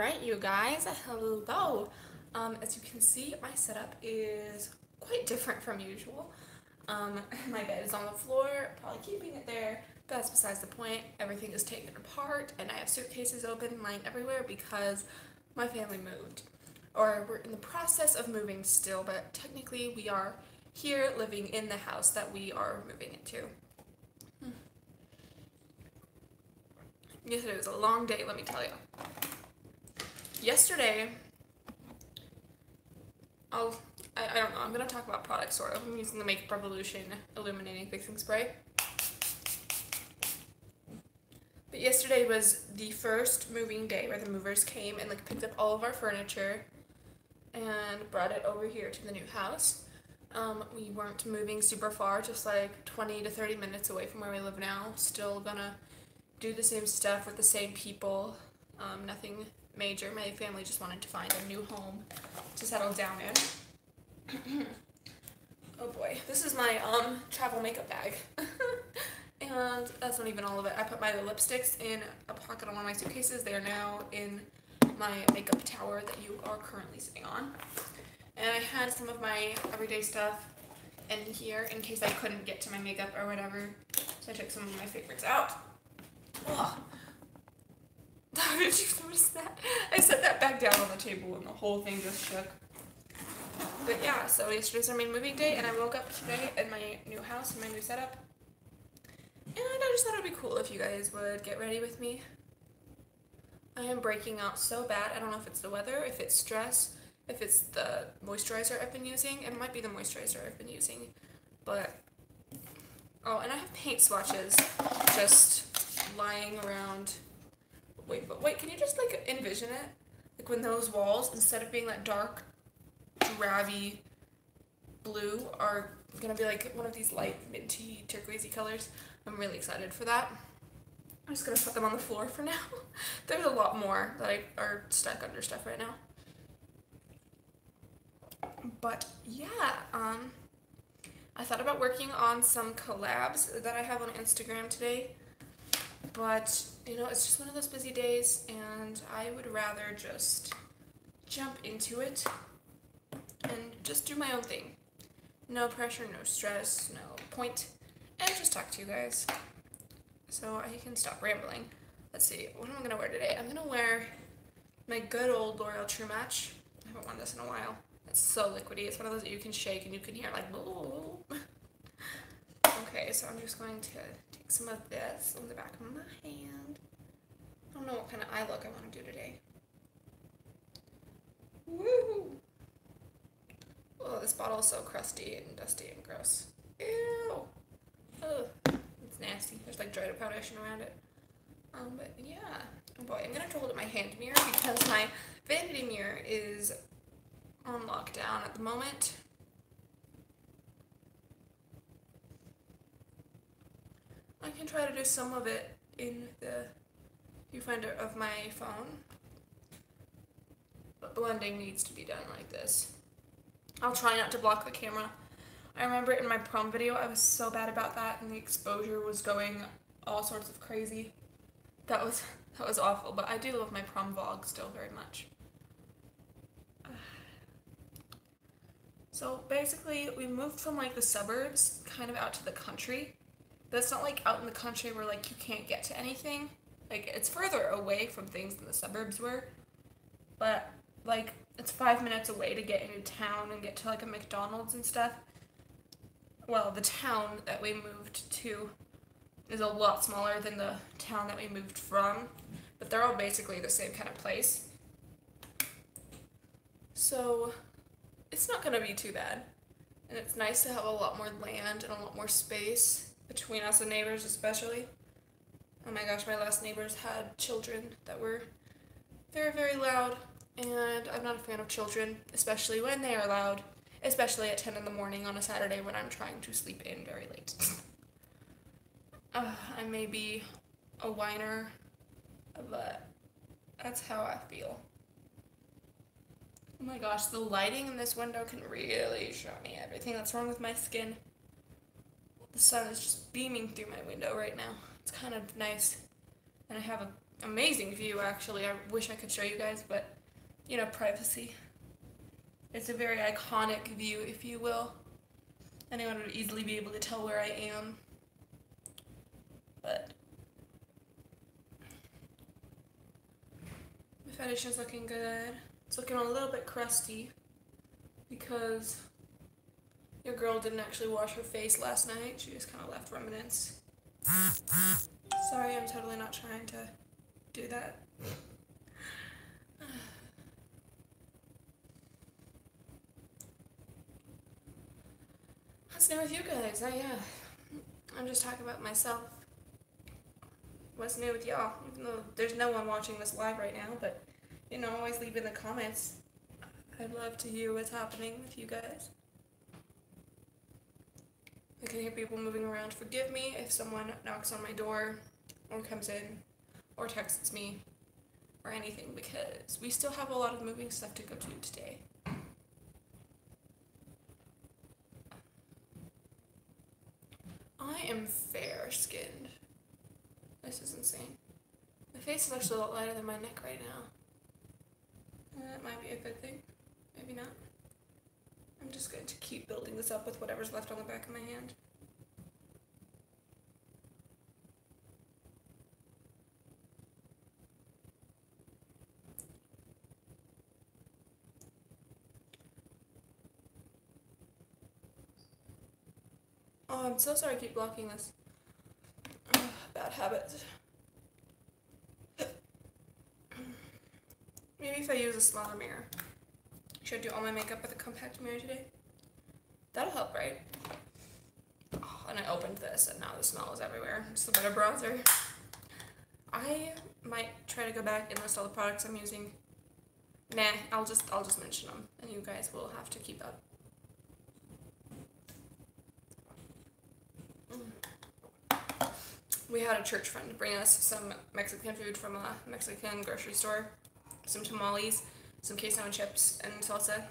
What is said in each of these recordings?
Alright, you guys, hello. As you can see, my setup is quite different from usual. My bed is on the floor, probably keeping it there, but that's besides the point. Everything is taken apart, and I have suitcases open, lying everywhere because my family moved. Or we're in the process of moving still, but technically we are here living in the house that we are moving into. Yesterday was a long day, let me tell you. Yesterday, I don't know, I'm going to talk about products sort of. I'm using the Makeup Revolution Illuminating Fixing Spray. But yesterday was the first moving day where the movers came and picked up all of our furniture and brought it over here to the new house. We weren't moving super far, just 20 to 30 minutes away from where we live now. Still gonna do the same stuff with the same people. Nothing major. My family just wanted to find a new home to settle down in. Oh boy, this is my travel makeup bag. And that's not even all of it. I put my lipsticks in a pocket on one of my suitcases. They are now in my makeup tower that you are currently sitting on. And I had some of my everyday stuff in here in case I couldn't get to my makeup or whatever. So I took some of my favorites out. Ugh. Did you notice that? I set that back down on the table and the whole thing just shook. But yeah, so yesterday's our main moving day, and I woke up today in my new house, in my new setup. And I just thought it would be cool if you guys would get ready with me. I am breaking out so bad. I don't know if it's the weather, if it's stress, if it's the moisturizer I've been using. It might be the moisturizer I've been using. But, oh, and I have paint swatches just lying around. Wait, can you just envision it? When those walls, instead of being that dark, drabby blue, are gonna be one of these light minty turquoisey colors. I'm really excited for that. I'm just gonna put them on the floor for now. There's a lot more that are stuck under stuff right now. But yeah, I thought about working on some collabs that I have on Instagram today. But, it's just one of those busy days, and I would rather just jump into it and just do my own thing. No pressure, no stress, no point, and just talk to you guys. So I can stop rambling. Let's see, what am I going to wear today? I'm going to wear my good old L'Oreal True Match. I haven't worn this in a while. It's so liquidy. It's one of those that you can shake and you can hear Okay, so I'm just going to take some of this on the back of my hand. I don't know what kind of eye look I want to do today. Woo! Oh, this bottle is so crusty and dusty and gross. Ew! Ugh. It's nasty. There's dried up foundation around it. But yeah. Oh boy, I'm gonna have to hold up my hand mirror because my vanity mirror is on lockdown at the moment. I can try to do some of it in the viewfinder of my phone, but blending needs to be done like this. I'll try not to block the camera. I remember in my prom video I was so bad about that, and the exposure was going all sorts of crazy. That was awful, but I do love my prom vlog still very much. So basically we moved from the suburbs kind of out to the country. But it's not out in the country where you can't get to anything. It's further away from things than the suburbs were. But it's 5 minutes away to get into town and get to a McDonald's and stuff. Well, the town that we moved to is a lot smaller than the town that we moved from. But they're all basically the same kind of place. So it's not going to be too bad. And it's nice to have a lot more land and a lot more space between us and neighbors especially. Oh my gosh, my last neighbors had children that were very, very loud, and I'm not a fan of children, especially when they are loud, especially at 10 in the morning on a Saturday when I'm trying to sleep in very late. I may be a whiner, but that's how I feel. Oh my gosh, the lighting in this window can really show me everything that's wrong with my skin. The sun is just beaming through my window right now. It's kind of nice. And I have a amazing view, actually. I wish I could show you guys, but, you know, privacy. It's a very iconic view, if you will. Anyone would easily be able to tell where I am. But the foundation's looking good. It's looking a little bit crusty because your girl didn't actually wash her face last night. She just kind of left remnants. Sorry, I'm totally not trying to do that. What's new with you guys? I'm just talking about myself. What's new with y'all? Even though there's no one watching this live right now, but, you know, always leave in the comments. I'd love to hear what's happening with you guys. I can hear people moving around. Forgive me if someone knocks on my door or comes in or texts me or anything, because we still have a lot of moving stuff to go to today. I am fair-skinned. This is insane. My face is actually a lot lighter than my neck right now. That might be a good thing. Maybe not. I'm just going to keep building this up with whatever's left on the back of my hand. Oh, I'm so sorry I keep blocking this. Bad habits. Maybe if I use a smaller mirror. Should I do all my makeup with a compact mirror today? That'll help, right? Oh, and I opened this and now the smell is everywhere. It's the better bronzer. I might try to go back and list all the products I'm using. Nah, I'll just mention them and you guys will have to keep up. We had a church friend bring us some Mexican food from a Mexican grocery store, some tamales, some queso and chips, and salsa,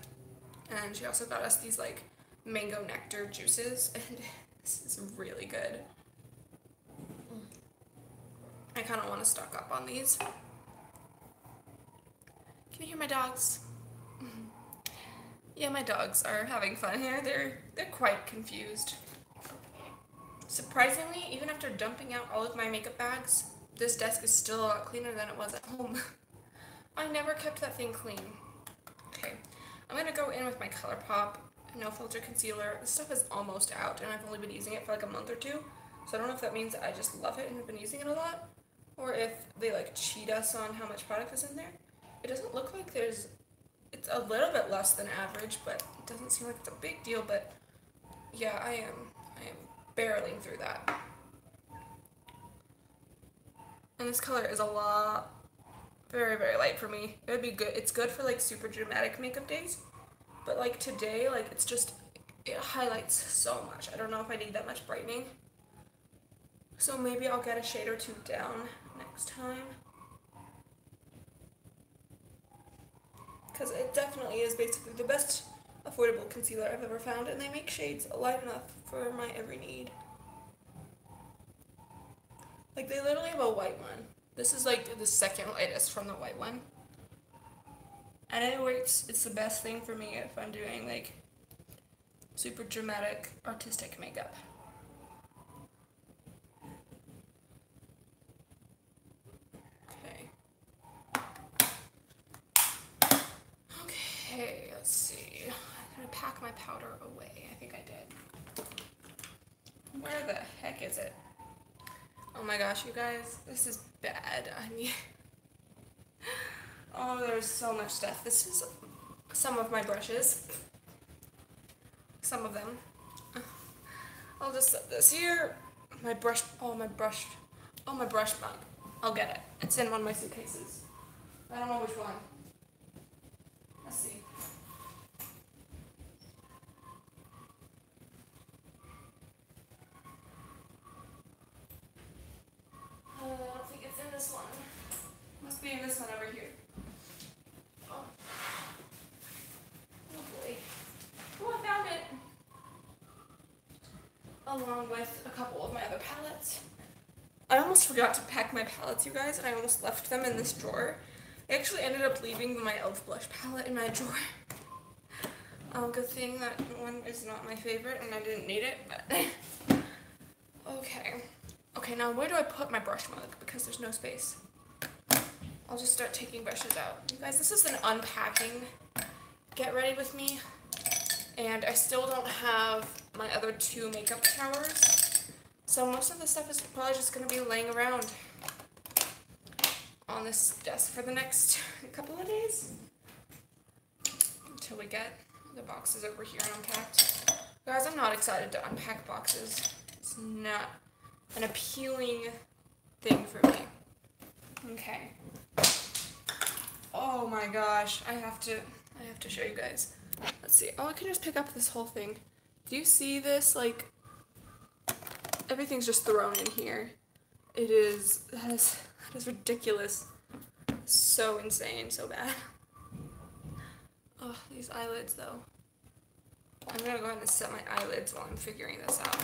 and she also got us these like mango nectar juices, and this is really good. I kind of want to stock up on these. Can you hear my dogs? Yeah, my dogs are having fun here. They're quite confused. Surprisingly, even after dumping out all of my makeup bags, this desk is still a lot cleaner than it was at home. I never kept that thing clean. Okay, I'm gonna go in with my Colourpop No Filter Concealer. This stuff is almost out, and I've only been using it for like a month or two, so I don't know if that means I just love it and have been using it a lot, or if they like cheat us on how much product is in there. It doesn't look like it's a little bit less than average, but it doesn't seem like it's a big deal, but yeah, I am barreling through that. And this color is a lot, very, very light for me. It would be good. It's good for like super dramatic makeup days, but like today, like it's just, it highlights so much. I don't know if I need that much brightening. So maybe I'll get a shade or two down next time. Because it definitely is basically the best affordable concealer I've ever found, and they make shades light enough for my every need. Like, they literally have a white one. This is like the second lightest from the white one. And it works. It's the best thing for me if I'm doing like super dramatic artistic makeup. Okay, let's see. I'm gonna pack my powder away. I think I did. Where the heck is it? Oh my gosh, you guys, this is bad. I mean, oh, there's so much stuff. This is some of my brushes. Some of them. I'll just set this here. My brush mug. I'll get it. It's in one of my suitcases. I don't know which one. Let's see. I don't think it's in this one. Must be in this one over here. Oh. Oh boy. Oh, I found it! Along with a couple of my other palettes. I almost forgot to pack my palettes, you guys, and I almost left them in this drawer. I actually ended up leaving my e.l.f. blush palette in my drawer. Good thing that one is not my favorite and I didn't need it, but okay. Okay, now where do I put my brush mug? Because there's no space. I'll just start taking brushes out. You guys, this is an unpacking get ready with me. And I still don't have my other 2 makeup towers. So most of the stuff is probably just going to be laying around on this desk for the next couple of days. Until we get the boxes over here unpacked. Guys, I'm not excited to unpack boxes. It's not an appealing thing for me. Okay. Oh my gosh, I have to show you guys. Let's see. Oh, I can just pick up this whole thing. Do you see this? Like, everything's just thrown in here. That is ridiculous. So insane, so bad. Oh, these eyelids though. I'm gonna go ahead and set my eyelids while I'm figuring this out.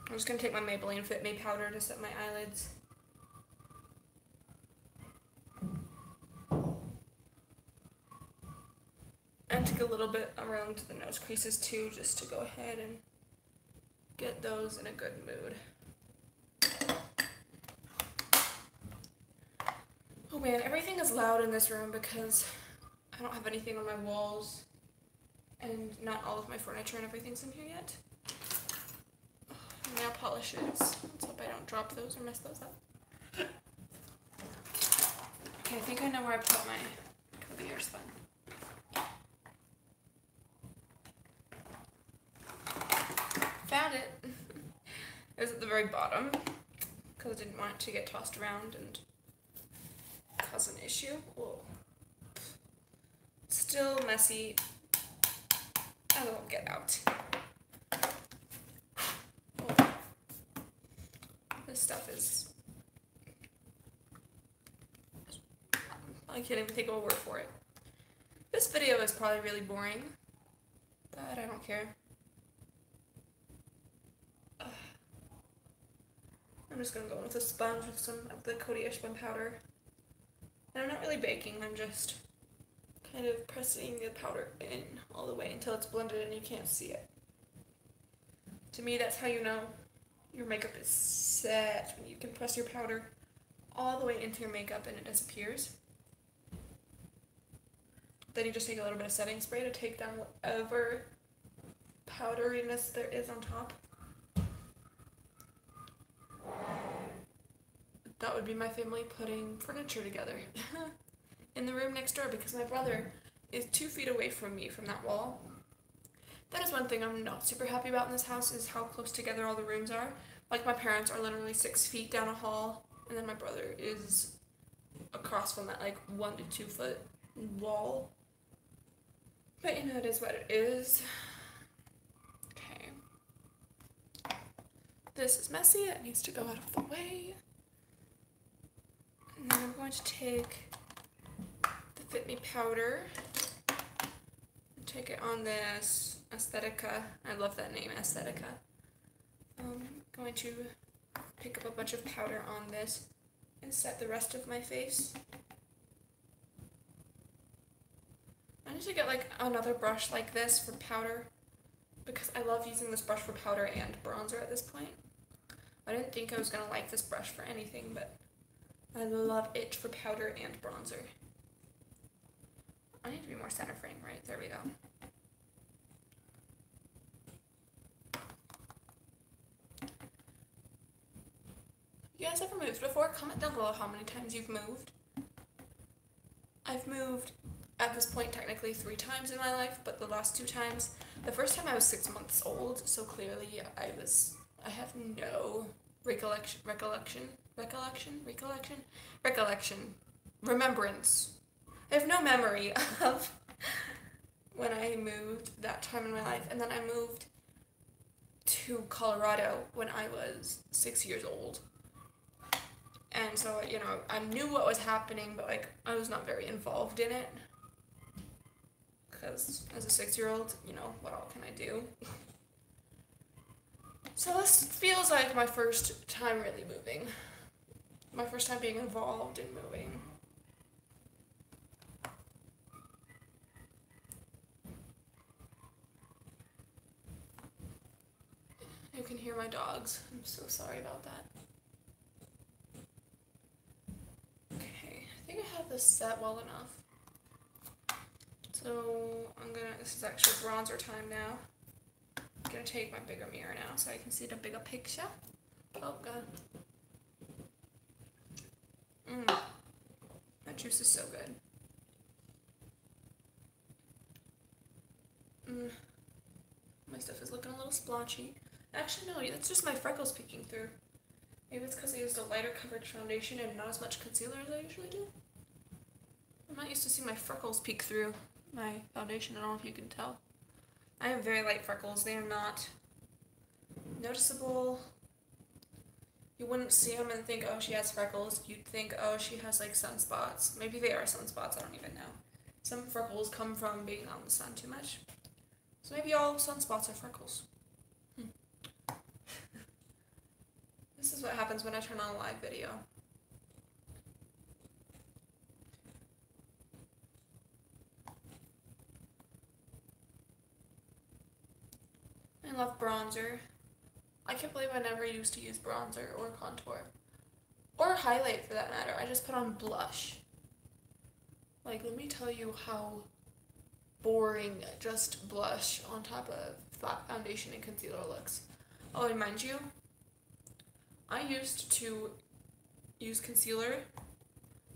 I'm just gonna take my Maybelline Fit Me powder to set my eyelids. And take a little bit around the nose creases too, just to go ahead and get those in a good mood. Oh man, everything is loud in this room because I don't have anything on my walls and not all of my furniture and everything's in here yet. Oh, nail polishes. Let's hope I don't drop those or mess those up. Okay, I think I know where I put my Coty Airspun. Found it. It was at the very bottom because I didn't want it to get tossed around and cause an issue. Whoa. Still messy. I will get out. Oh. This stuff is... I can't even take a word for it. This video is probably really boring, but I don't care. I'm just going to go in with a sponge with some of the Coty Airspun powder. And I'm not really baking, I'm just kind of pressing the powder in all the way until it's blended and you can't see it. To me, that's how you know your makeup is set, when you can press your powder all the way into your makeup and it disappears. Then you just take a little bit of setting spray to take down whatever powderiness there is on top. That would be my family putting furniture together in the room next door because my brother is 2 feet away from me from that wall. That is one thing I'm not super happy about in this house is how close together all the rooms are. Like my parents are literally 6 feet down a hall and then my brother is across from that like 1 to 2 foot wall. But you know, it is what it is. Okay. This is messy, it needs to go out of the way. And then I'm going to take the Fit Me powder and take it on this Aesthetica. I love that name, Aesthetica. I'm going to pick up a bunch of powder on this and set the rest of my face. I need to get like another brush like this for powder because I love using this brush for powder and bronzer at this point. I didn't think I was going to like this brush for anything, but I love it for powder and bronzer. I need to be more center frame, right? There we go. You guys ever moved before? Comment down below how many times you've moved. I've moved at this point technically 3 times in my life, but the last 2 times, the first time I was 6 months old, so clearly I have no remembrance. I have no memory of when I moved that time in my life, and then I moved to Colorado when I was 6 years old. And so, you know, I knew what was happening, but like I was not very involved in it. Because as a 6-year-old, you know, what all can I do? So this feels like my first time really moving. My first time being involved in moving. You can hear my dogs. I'm so sorry about that. Okay, I think I have this set well enough. So this is actually bronzer time now. I'm gonna take my bigger mirror now so I can see the bigger picture. Oh god. That juice is so good. My stuff is looking a little splotchy. Actually, no, that's just my freckles peeking through. Maybe it's because I used a lighter coverage foundation and not as much concealer as I usually do. I'm not used to seeing my freckles peek through my foundation. I don't know if you can tell. I have very light freckles. They are not noticeable. You wouldn't see them and think, oh, she has freckles. You'd think, oh, she has like sunspots. Maybe they are sunspots. I don't even know. Some freckles come from being out in the sun too much. So maybe all sunspots are freckles. This is what happens when I turn on a live video. I love bronzer. I can't believe I never used to use bronzer or contour. Or highlight for that matter. I just put on blush. Like, let me tell you how boring just blush on top of flat foundation and concealer looks. Oh, and mind you, I used to use concealer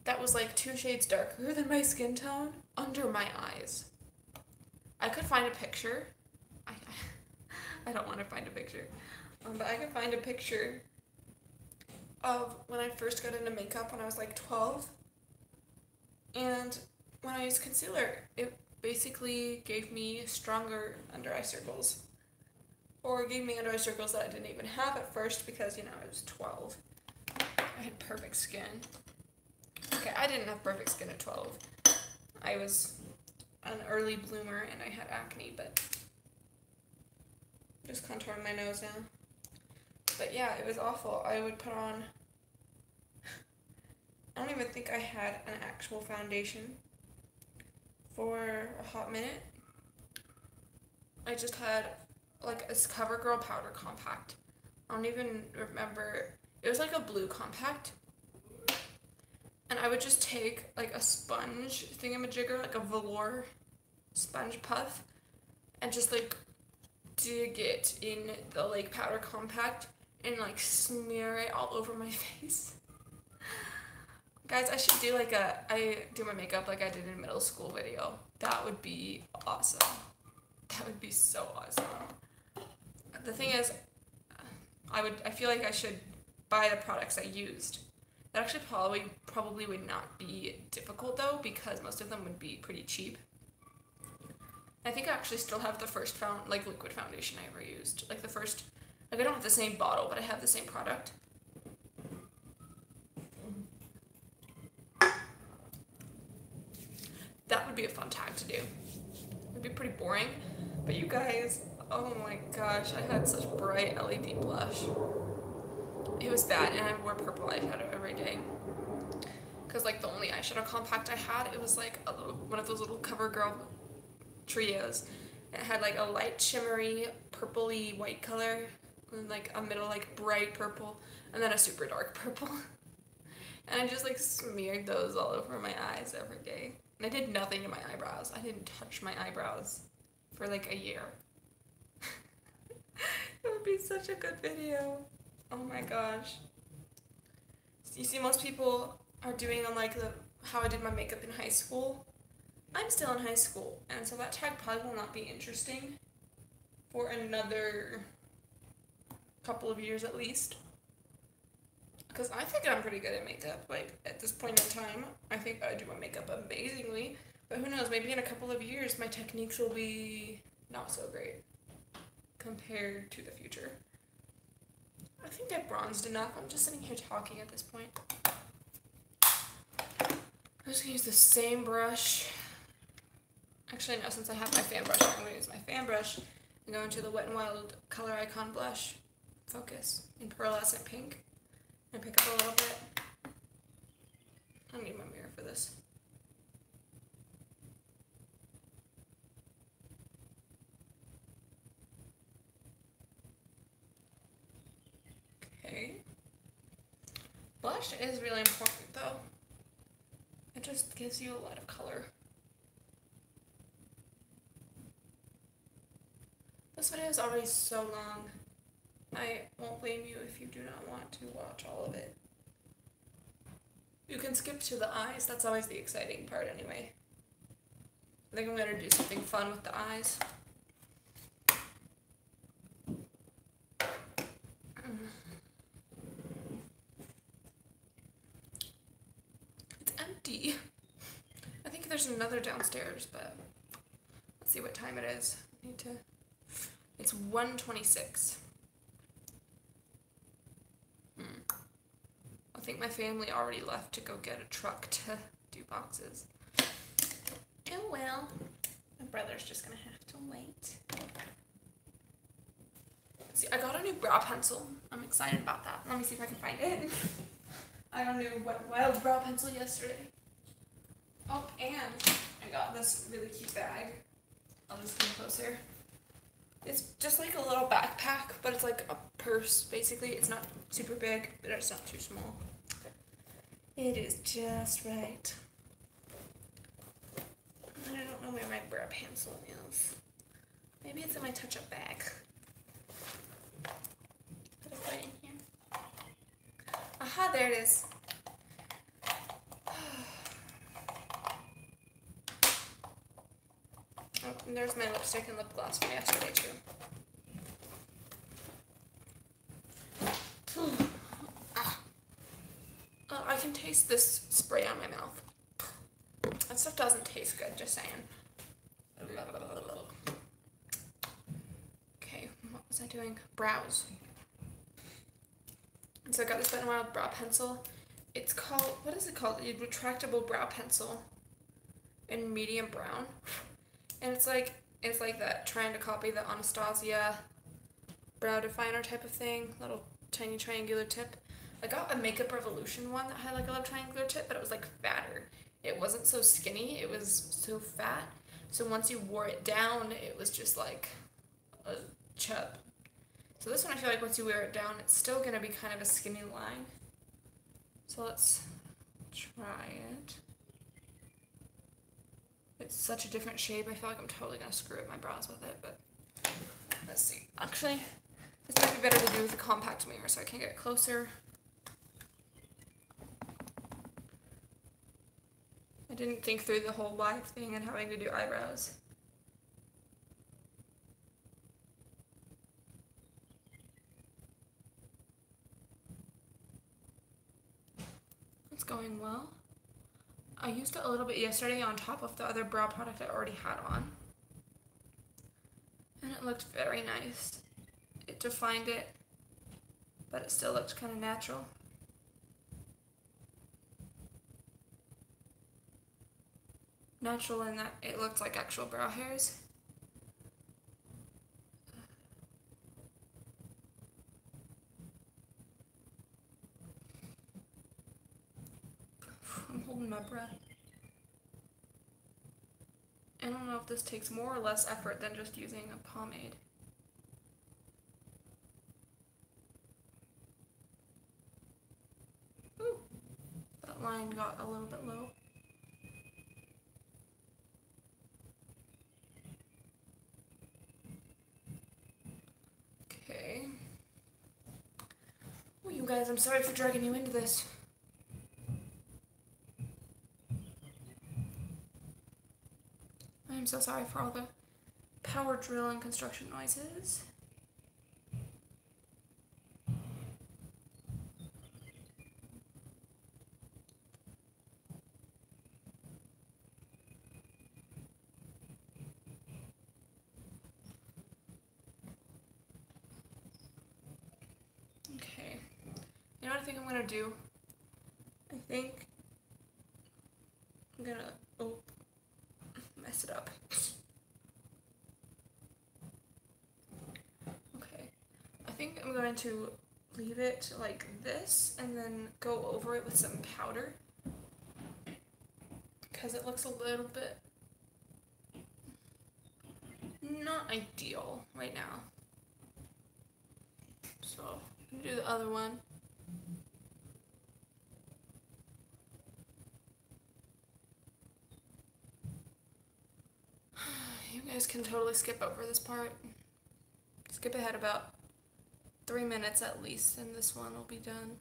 that was like 2 shades darker than my skin tone under my eyes. I could find a picture. I don't want to find a picture. But I could find a picture of when I first got into makeup when I was like 12. And when I used concealer, it basically gave me stronger under eye circles. Or gave me under eye circles that I didn't even have at first because, you know, I was 12. I had perfect skin. Okay, I didn't have perfect skin at 12. I was an early bloomer and I had acne, but just contouring my nose now. But yeah, it was awful. I would put on, I don't even think I had an actual foundation for a hot minute. I just had like a CoverGirl powder compact. I don't even remember. It was like a blue compact. And I would just take like a sponge thingamajigger, like a velour sponge puff, and just like dig it in the like powder compact and like smear it all over my face. Guys, I should do like I do my makeup like I did in middle school video. That would be awesome. That would be so awesome. The thing is, I feel like I should buy the products I used. That actually probably would not be difficult though, because most of them would be pretty cheap. I think I actually still have the first liquid foundation I ever used. Like the first, like I don't have the same bottle, but I have the same product. That would be a fun tag to do. It'd be pretty boring, but you guys, oh my gosh, I had such bright LED blush. It was bad, and I wore purple eyeshadow every day. Cause like the only eyeshadow compact I had, it was like one of those little CoverGirl trios. It had like a light shimmery purpley white color, and like a middle like bright purple, and then a super dark purple. And I just like smeared those all over my eyes every day. And I did nothing to my eyebrows. I didn't touch my eyebrows for like a year. It would be such a good video. Oh my gosh. You see, most people are doing on like how I did my makeup in high school. I'm still in high school, and so that tag probably will not be interesting for another couple of years at least. Because I think I'm pretty good at makeup. Like, at this point in time, I think I do my makeup amazingly. But who knows, maybe in a couple of years, my techniques will be not so great compared to the future. I think I bronzed enough. I'm just sitting here talking at this point. I'm just going to use the same brush. Actually, no, since I have my fan brush, I'm going to use my fan brush and go into the Wet n Wild Coloricon blush. focus in Pearlescent pink and pick up a little bit. I need my mirror for this. Okay. Blush is really important though. It just gives you a lot of color. This video is already so long. I won't blame you if you do not want to watch all of it. You can skip to the eyes, that's always the exciting part anyway. I think I'm going to do something fun with the eyes. It's empty. I think there's another downstairs, but let's see what time it is. It's 1:26. I think my family already left to go get a truck to do boxes. Oh well. My brother's just gonna have to wait. See, I got a new brow pencil. I'm excited about that. Let me see if I can find it. I got a new wild brow pencil yesterday. Oh, and I got this really cute bag. I'll just come closer. It's just like a little backpack, but it's like a purse, basically. It's not super big, but it's not too small. It is just right. I don't know where my brow pencil is. Maybe it's in my touch-up bag. Put it right in here. Aha, there it is. Oh, and there's my lipstick and lip gloss from yesterday too. I can taste this spray on my mouth. That stuff doesn't taste good, just saying. Okay, what was I doing? Brows. So I got this Wet n Wild brow pencil. It's called, what is it called? A retractable brow pencil in medium brown. And it's like that, trying to copy the Anastasia brow definer type of thing, little tiny triangular tip. I got a Makeup Revolution one that had like a little triangular tip, but it was like fatter. It wasn't so skinny, it was so fat. So once you wore it down, it was just like a chub. So this one, I feel like once you wear it down, it's still gonna be kind of a skinny line. So let's try it. It's such a different shape, I feel like I'm totally gonna screw up my brows with it, but let's see. Actually, this might be better to do with a compact mirror so I can get closer. I didn't think through the whole wide thing and having to do eyebrows. It's going well. I used it a little bit yesterday on top of the other brow product I already had on. And it looked very nice. It defined it, but it still looked kind of natural. Natural in that it looked like actual brow hairs. I'm holding my breath. I don't know if this takes more or less effort than just using a pomade. Ooh, that line got a little bit low. Okay. Well, you guys, I'm sorry for dragging you into this. I'm so sorry for all the power drill and construction noises. Okay. You know what I think I'm gonna do? I think I'm gonna mess it up. Okay. I think I'm going going to leave it like this and then go over it with some powder because it looks a little bit not ideal right now. So I'm gonna do the other one. You guys can totally skip over this part. Skip ahead about 3 minutes at least, and this one will be done.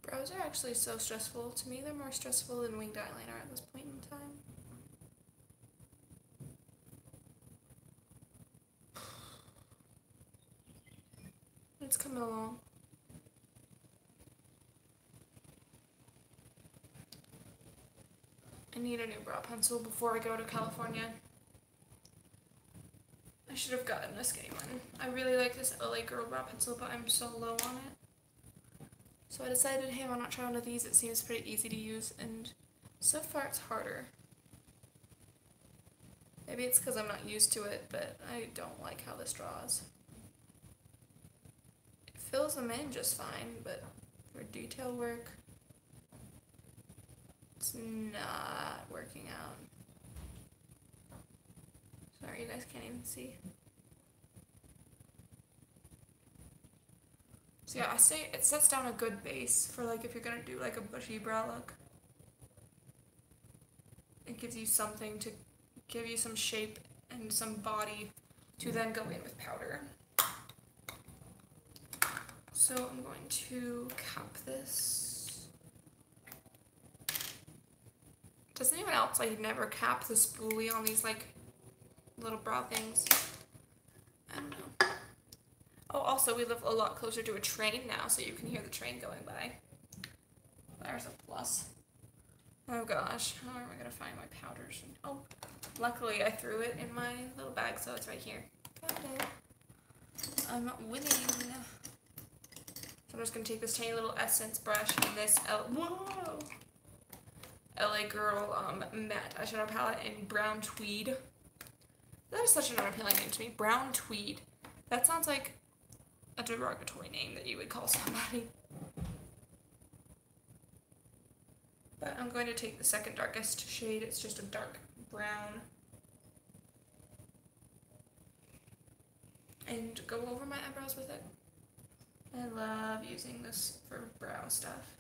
Brows are actually so stressful. To me, they're more stressful than winged eyeliner at this point in time. It's coming along. I need a new brow pencil before I go to California. I should have gotten a skinny one. I really like this LA Girl brow pencil, but I'm so low on it. So I decided, hey, why not try one of these? It seems pretty easy to use, and so far it's harder. Maybe it's because I'm not used to it, but I don't like how this draws. It fills them in just fine, but for detail work, it's not working out. Sorry, you guys can't even see. So yeah, I say it sets down a good base for like if you're gonna do like a bushy brow look. It gives you something to give you some shape and some body to then go in with powder. So I'm going to cap this. Does anyone else like never cap the spoolie on these like little brow things? I don't know. Oh, also we live a lot closer to a train now, so you can hear the train going by. There's a plus. Oh gosh, how am I gonna find my powders? Oh, luckily I threw it in my little bag, so it's right here. Got it. I'm winning. So I'm just gonna take this tiny little essence brush and this LA Girl matte eyeshadow palette in brown tweed. That is such an unappealing name to me. Brown tweed. That sounds like a derogatory name that you would call somebody. But I'm going to take the second darkest shade. It's just a dark brown. And go over my eyebrows with it. I love using this for brow stuff.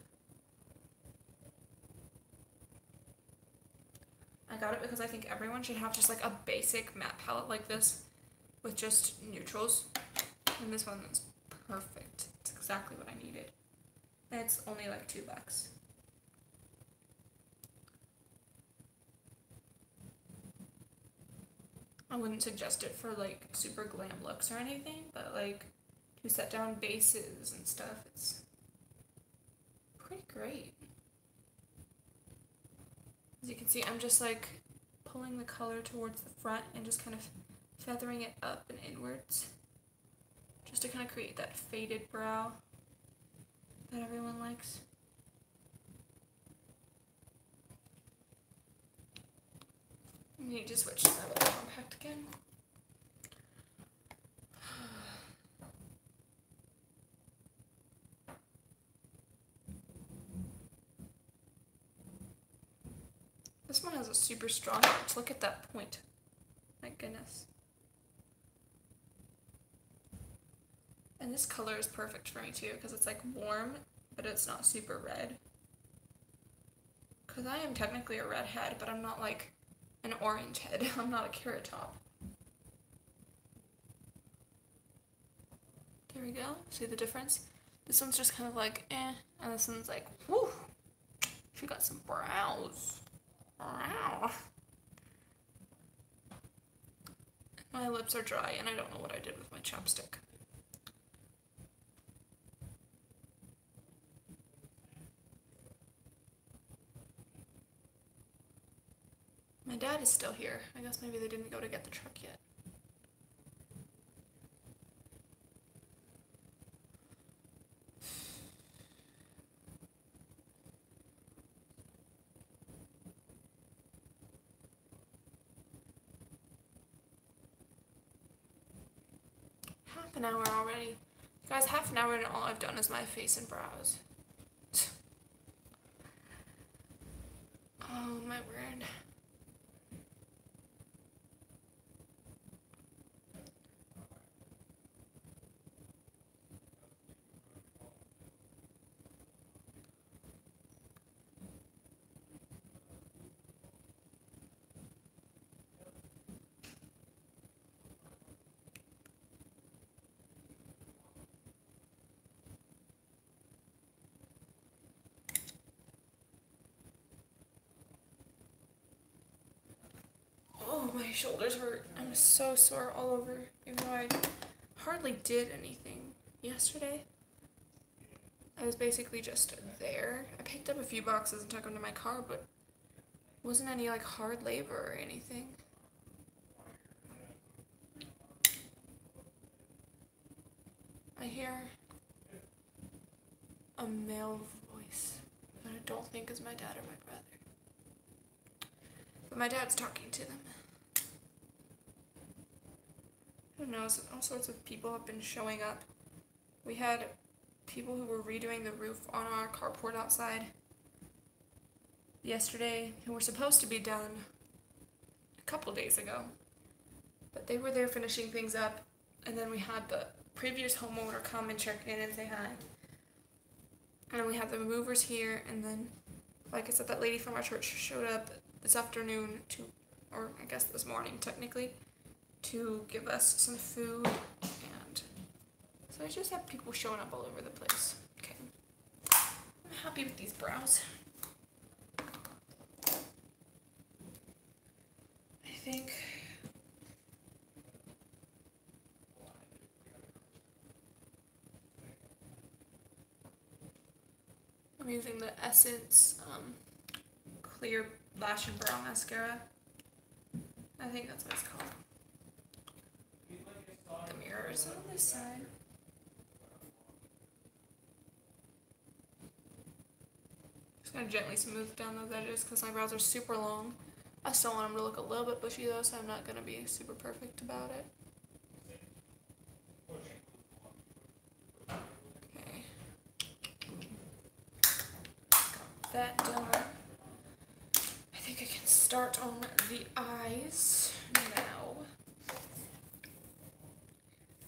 I got it because I think everyone should have just like a basic matte palette like this with just neutrals. And this one is perfect. It's exactly what I needed. And it's only like $2. I wouldn't suggest it for like super glam looks or anything, but like to set down bases and stuff, it's pretty great. As you can see, I'm just like pulling the color towards the front and just kind of feathering it up and inwards, just to kind of create that faded brow that everyone likes. I need to switch to my little compact again. This one has a super strong edge. Look at that point. My goodness. And this color is perfect for me too, because it's like warm, but it's not super red. Because I am technically a redhead, but I'm not like an orange head. I'm not a carrot top. There we go. See the difference? This one's just kind of like, eh. And this one's like, whoo! She got some brows. Wow. My lips are dry and I don't know what I did with my chapstick. My dad is still here. I guess maybe they didn't go to get the truck yet. an hour already. Guys, half an hour and all I've done is my face and brows. Oh my word. Oh, my shoulders hurt. I'm so sore all over, even though I hardly did anything yesterday. I was basically just there. I picked up a few boxes and took them to my car, but wasn't any like hard labor or anything. I hear a male voice that I don't think is my dad or my brother. But my dad's talking to them. Who knows? All sorts of people have been showing up. We had people who were redoing the roof on our carport outside yesterday who were supposed to be done a couple days ago. But they were there finishing things up, and then we had the previous homeowner come and check in and say hi. And we had the movers here, and then, like I said, that lady from our church showed up this afternoon or I guess this morning technically, to give us some food, and so I just have people showing up all over the place. Okay, I'm happy with these brows. I think I'm using the Essence Clear Lash and Brow Mascara. I think that's what it's called. The mirrors on this side. Just gonna gently smooth down those edges because my brows are super long. I still want them to look a little bit bushy though, so I'm not gonna be super perfect about it. Okay. Got that done. I think I can start on the eyes now.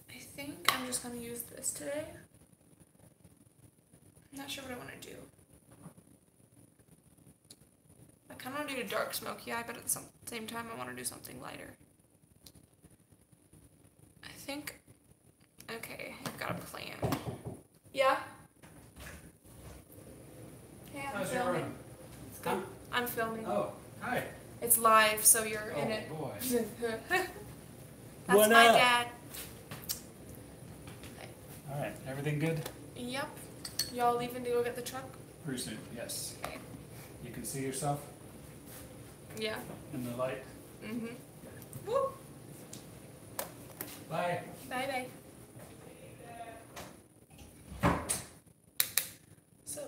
I think I'm just going to use this today. I'm not sure what I want to do. I kind of want to do a dark smoky eye, but at the same time I want to do something lighter. I think, okay, I've got a plan. Yeah? Hey, I'm filming. It's good. I'm filming. Oh, hi. It's live, so you're in it. Oh, boy. That's What my up? dad. All right, everything good? Yep. Y'all leaving to go get the truck? Pretty soon, yes. Okay. You can see yourself Yeah. in the light. Mm-hmm. Woo! Bye. Bye-bye. So...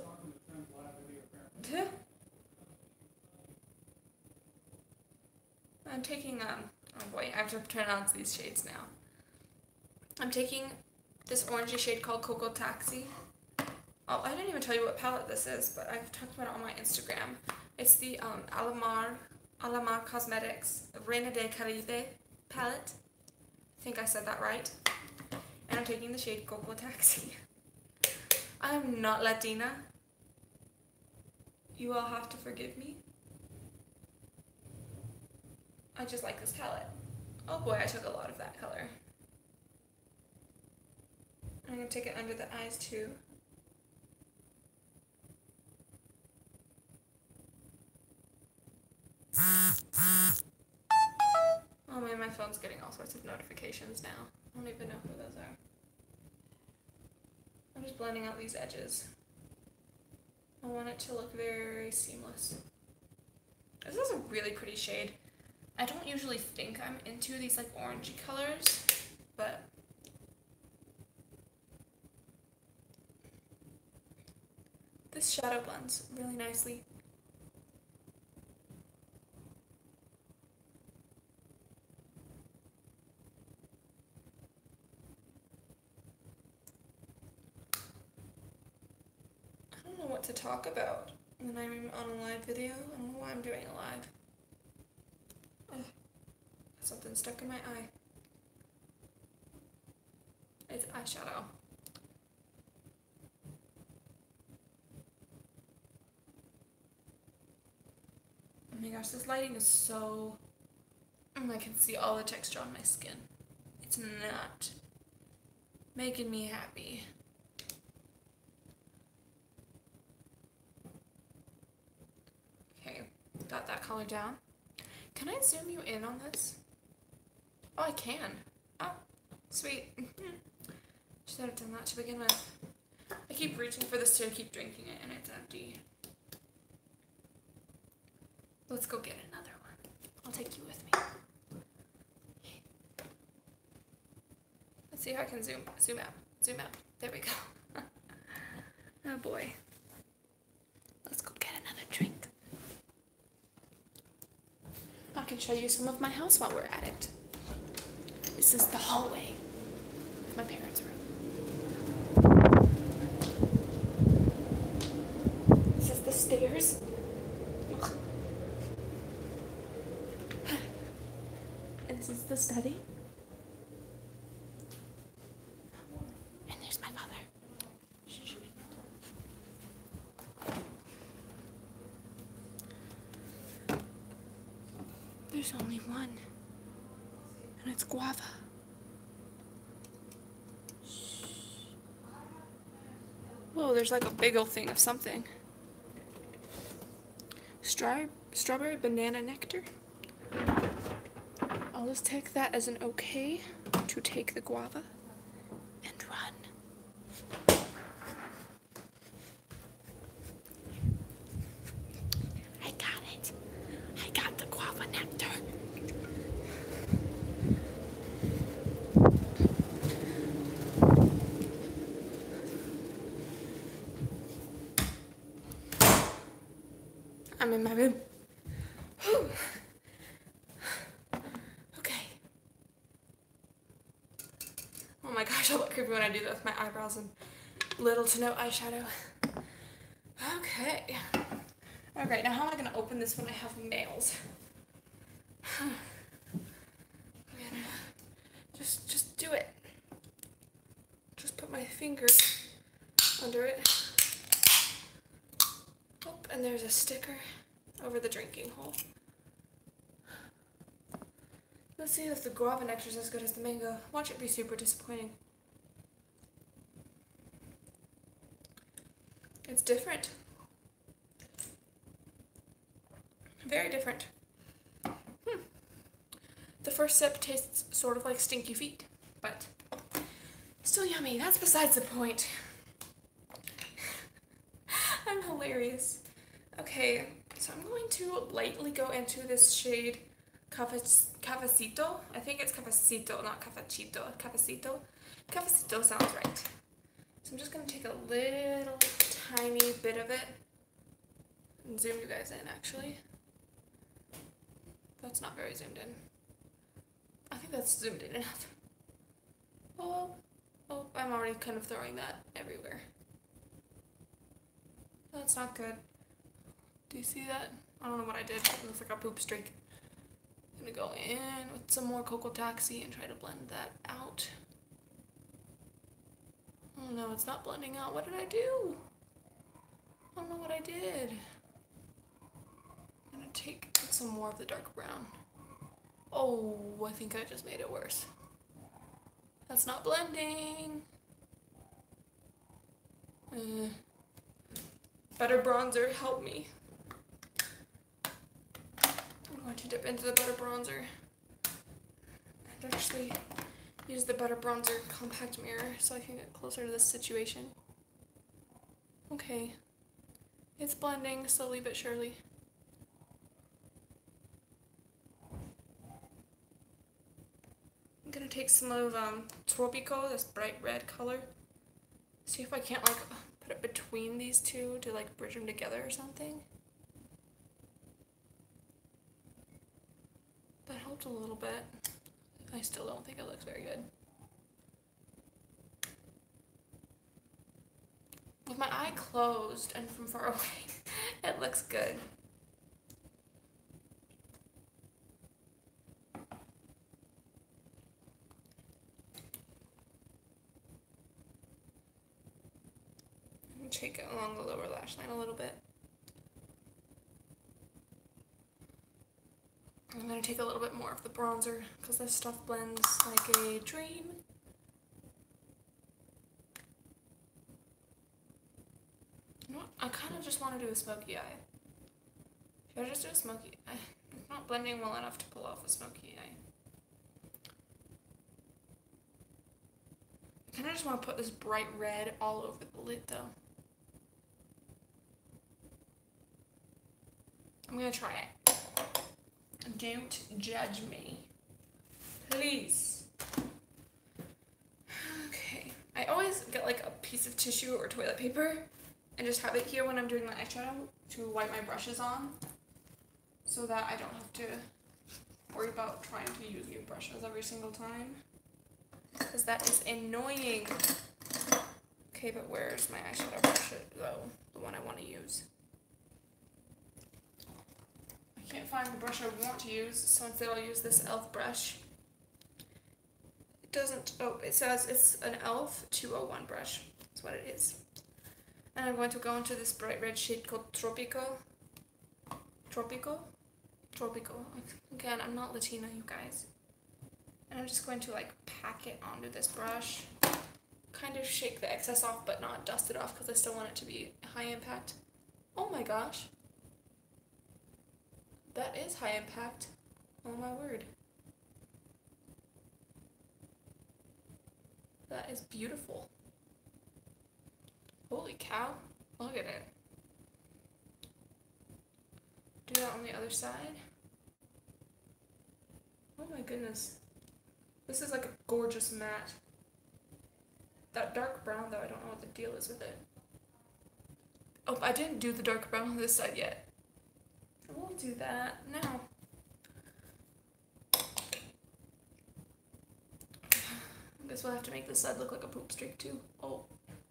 I'm taking, oh boy, I have to pronounce these shades now. I'm taking this orangey shade called Cocoa Taxi. Oh, I didn't even tell you what palette this is, but I've talked about it on my Instagram. It's the Alamar Cosmetics Reina de Caribe palette. I think I said that right. And I'm taking the shade Cocoa Taxi. I'm not Latina. You all have to forgive me. I just like this palette. Oh boy, I took a lot of that color. I'm going to take it under the eyes too. Oh man, my phone's getting all sorts of notifications now. I don't even know who those are. I'm just blending out these edges. I want it to look very seamless. This is a really pretty shade. I don't usually think I'm into these like orangey colors, but this shadow blends really nicely. to talk about when I'm on a live video. I don't know why I'm doing a live. Ugh, something stuck in my eye. It's eyeshadow. Oh my gosh, this lighting is so... I can see all the texture on my skin. It's not making me happy. Okay, got that color down. Can I zoom you in on this? Oh, I can. Oh, sweet. Should have done that to begin with. I keep reaching for this to keep drinking it and it's empty. Let's go get another one. I'll take you with me. Let's see if I can zoom out. There we go. Oh boy. Let's go get another drink. I can show you some of my house while we're at it. This is the hallway of my parents' room. This is the stairs. And this is the study. And there's my mother. Shh. There's only one. And it's guava. Whoa, there's like a big old thing of something. Strawberry banana nectar. I'll just take that as an okay to take the guava and run. I got it. I got the guava nectar. I'm in my room. Whew. Okay. Oh my gosh, I look creepy when I do that with my eyebrows and little to no eyeshadow. Okay. Okay, now how am I going to open this when I have nails? Just do it. Just put my finger under it. Oh, and there's a sticker over the drinking hole. Let's see if the guava nectar is as good as the mango. Watch it be super disappointing. It's different. Very different. The first sip tastes sort of like stinky feet, but still yummy. That's besides the point. I'm hilarious. Okay, so I'm going to lightly go into this shade Cafecito. I think it's Cafecito, not Cafecito. Cafecito. Cafecito sounds right. So I'm just going to take a little tiny bit of it and zoom you guys in, actually. That's not very zoomed in. I think that's zoomed in enough. Oh, I'm already kind of throwing that everywhere. That's not good. Do you see that? I don't know what I did. It looks like a poop streak. I'm gonna go in with some more Cocoa Taxi and try to blend that out. Oh no, it's not blending out. What did I do? I don't know what I did. I'm gonna take some more of the dark brown. Oh, I think I just made it worse. That's not blending. Butter bronzer, help me. I'm going to dip into the butter bronzer and actually use the butter bronzer compact mirror so I can get closer to this situation. Okay, it's blending slowly but surely. I'm gonna take some of Tropico, this bright red color. See if I can't like put it between these two to like bridge them together or something. That helped a little bit. I still don't think it looks very good. with my eye closed and from far away, it looks good. Take it along the lower lash line a little bit. I'm going to take a little bit more of the bronzer because this stuff blends like a dream. You know what? I kind of just want to do a smoky eye. Should I just do a smoky eye? It's not blending well enough to pull off a smoky eye. I kind of just want to put this bright red all over the lid though. I'm gonna try it. Don't judge me. Please. Okay. I always get like a piece of tissue or toilet paper and just have it here when I'm doing my eyeshadow to wipe my brushes on so that I don't have to worry about trying to use new brushes every single time. Because that is annoying. Okay, but where's my eyeshadow brush though? The one I want to use. I can't find the brush I want to use, so instead I'll use this e.l.f. brush. It doesn't, oh, it says it's an e.l.f. 201 brush. That's what it is. And I'm going to go into this bright red shade called Tropico. Tropico? Tropico. Again, I'm not Latina, you guys. And I'm just going to like pack it onto this brush. Kind of shake the excess off, but not dust it off because I still want it to be high impact. Oh my gosh. That is high impact. Oh my word. That is beautiful. Holy cow. Look at it. Do that on the other side. Oh my goodness. This is like a gorgeous matte. That dark brown though, I don't know what the deal is with it. Oh, I didn't do the dark brown on this side yet. We'll do that now. I guess we'll have to make this side look like a poop streak too. Oh,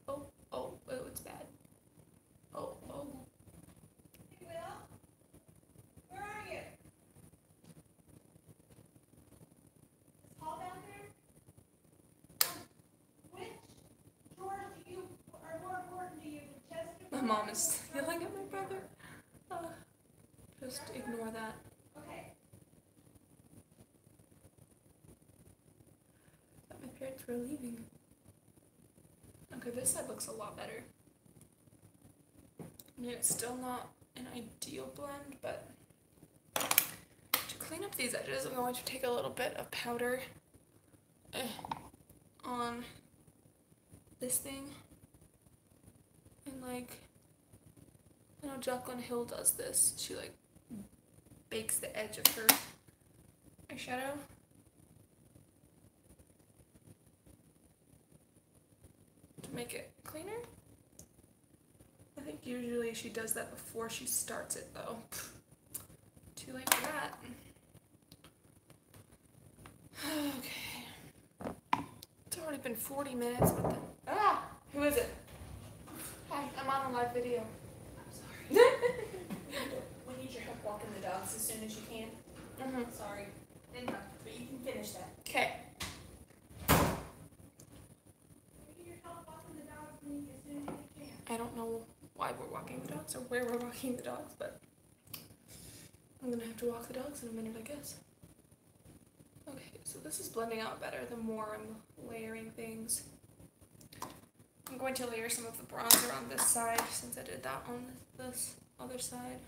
oh, oh, oh, it's bad. Oh, oh. Hey, Will? Where are you? Is Paul down there? Which drawers do you are more important to you, the chest of My mom is yelling at my brother. Just ignore that. Okay. Thought my parents were leaving. Okay, this side looks a lot better. I mean, it's still not an ideal blend, but to clean up these edges, I'm going to take a little bit of powder on this thing. And like, I know Jaclyn Hill does this. She like bakes the edge of her eyeshadow. To make it cleaner. I think usually she does that before she starts it though. Too late for that. Okay. It's already been 40 minutes, but then... Ah! Who is it? Hi, I'm on a live video. I'm sorry. We need your help walking the dogs as soon as you can. Sorry. Didn't have to, but you can finish that. Okay. We need your help walking the dogs as soon as you can. I don't know why we're walking the dogs or where we're walking the dogs, but I'm gonna have to walk the dogs in a minute, I guess. Okay, so this is blending out better the more I'm layering things. I'm going to layer some of the bronzer on this side since I did that on this other side.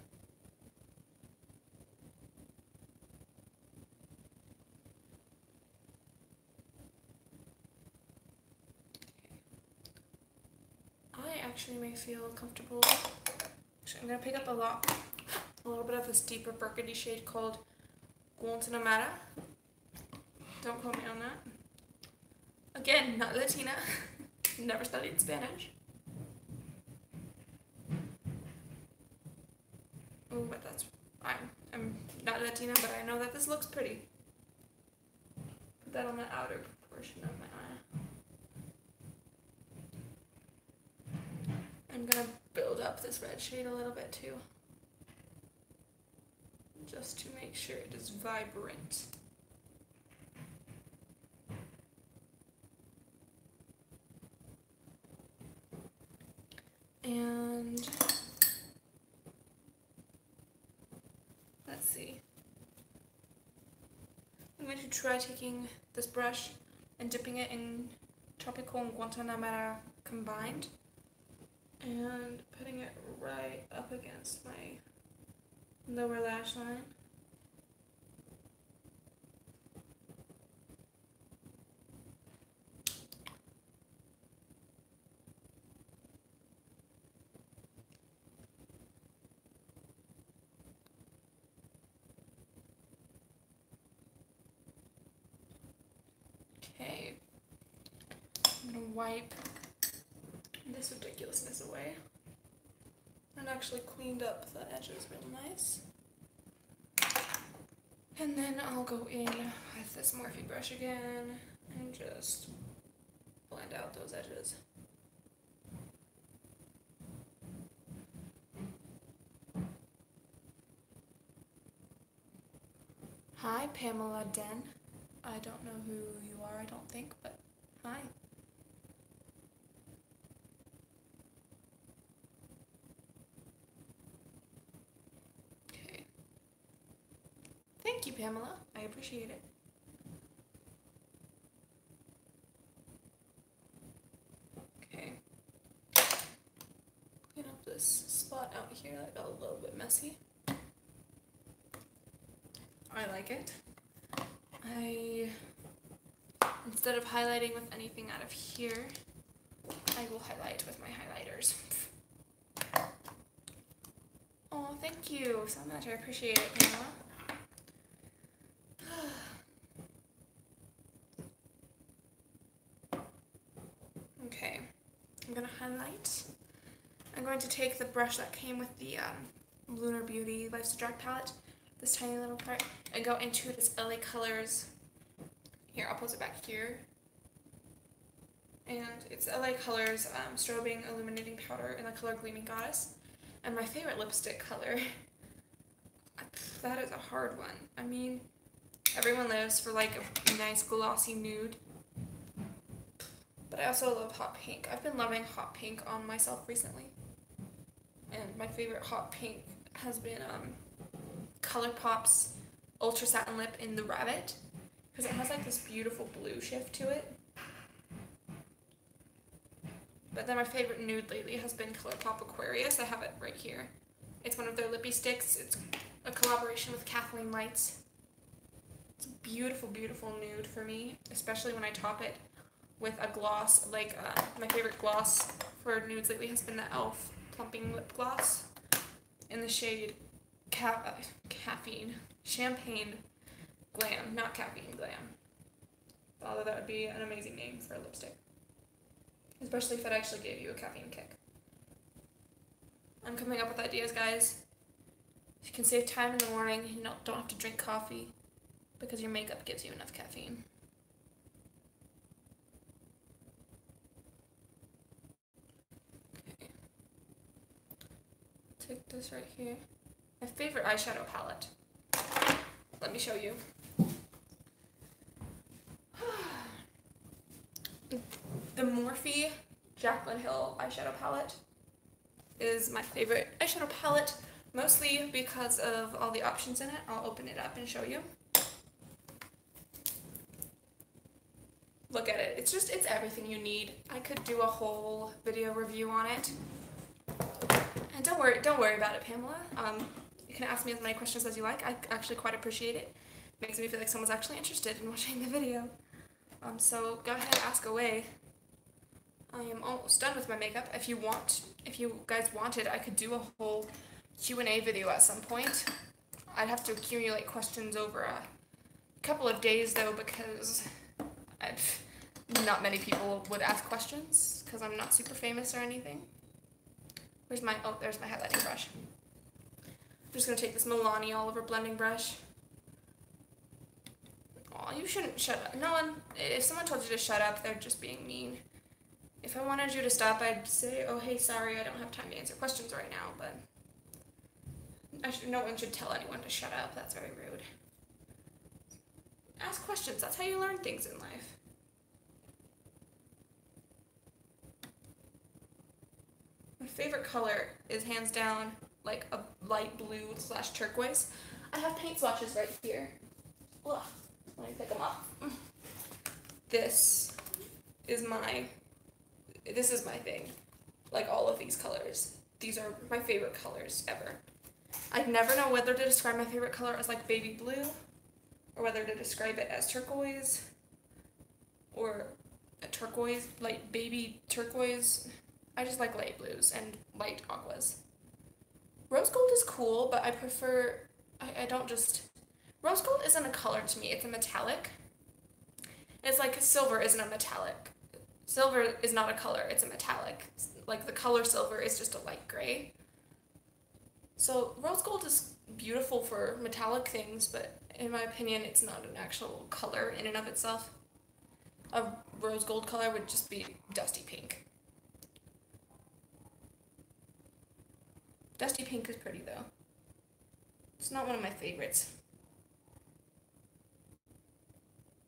I actually may feel comfortable. Actually, I'm going to pick up a little bit of this deeper burgundy shade called Guantanamera. Don't quote me on that. Again, not Latina. Never studied Spanish. Oh, but that's... I'm not Latina, but I know that this looks pretty. Put that on the outer portion of my eye. I'm gonna build up this red shade a little bit too, just to make sure it is vibrant. And let's see. I'm going to try taking this brush and dipping it in Tropical and Guantanamera combined and putting it right up against my lower lash line. Okay, I'm gonna wipe this ridiculousness away and actually cleaned up the edges real nice. And then I'll go in with this Morphe brush again and just blend out those edges. Hi, Pamela Den. I don't know who you are, I don't think, but hi. Okay. Thank you, Pamela. I appreciate it. Okay. Clean up this spot out here that got a little bit messy. I like it. Instead of highlighting with anything out of here, I will highlight with my highlighters. Oh, thank you so much. I appreciate it, Pamela. Okay, I'm gonna highlight. I'm going to take the brush that came with the Lunar Beauty Life's a Drag palette, this tiny little part, and go into this LA Colors. Here, I'll pose it back here. And it's LA Colors Strobing Illuminating Powder in the color Gleaming Goddess. And my favorite lipstick color. That is a hard one. I mean, everyone lives for like a nice glossy nude. But I also love hot pink. I've been loving hot pink on myself recently. And my favorite hot pink has been Colourpop's Ultra Satin Lip in the Rabbit. Because it has like this beautiful blue shift to it. But then my favorite nude lately has been Colourpop Aquarius. I have it right here. It's one of their Lippie sticks. It's a collaboration with Kathleen Lights. It's a beautiful, beautiful nude for me, especially when I top it with a gloss. Like my favorite gloss for nudes lately has been the e.l.f. Plumping Lip Gloss in the shade Champagne Glam, not Caffeine Glam. Although that would be an amazing name for a lipstick. Especially if it actually gave you a caffeine kick. I'm coming up with ideas, guys. You can save time in the morning. You don't have to drink coffee because your makeup gives you enough caffeine. Okay. Take this right here. My favorite eyeshadow palette. Let me show you. The Morphe Jaclyn Hill eyeshadow palette is my favorite eyeshadow palette, mostly because of all the options in it. I'll open it up and show you. Look at it. It's everything you need. I could do a whole video review on it. And don't worry about it, Pamela. You can ask me as many questions as you like. I actually quite appreciate it. Makes me feel like someone's actually interested in watching the video. So go ahead, ask away. I am almost done with my makeup. If you guys wanted, I could do a whole Q&A video at some point. I'd have to accumulate questions over a couple of days though, because not many people would ask questions because I'm not super famous or anything. There's my highlighting brush. I'm just going to take this Milani all over blending brush. Aw, you shouldn't shut up. No one, if someone told you to shut up, they're just being mean. If I wanted you to stop, I'd say, oh, hey, sorry, I don't have time to answer questions right now, but no one should tell anyone to shut up. That's very rude. Ask questions. That's how you learn things in life. My favorite color is hands down like a light blue / turquoise. I have paint swatches right here. Ugh. Let me pick them up. This is my thing. Like all of these colors. These are my favorite colors ever. I'd never know whether to describe my favorite color as like baby blue or whether to describe it as turquoise or a turquoise, like baby turquoise. I just like light blues and light aquas. Rose gold is cool, but I prefer, I don't just, rose gold isn't a color to me, it's a metallic. It's like silver isn't a metallic. Silver is not a color, it's a metallic. Like the color silver is just a light gray. So rose gold is beautiful for metallic things, but in my opinion, it's not an actual color in and of itself. A rose gold color would just be dusty pink. Dusty pink is pretty though. It's not one of my favorites.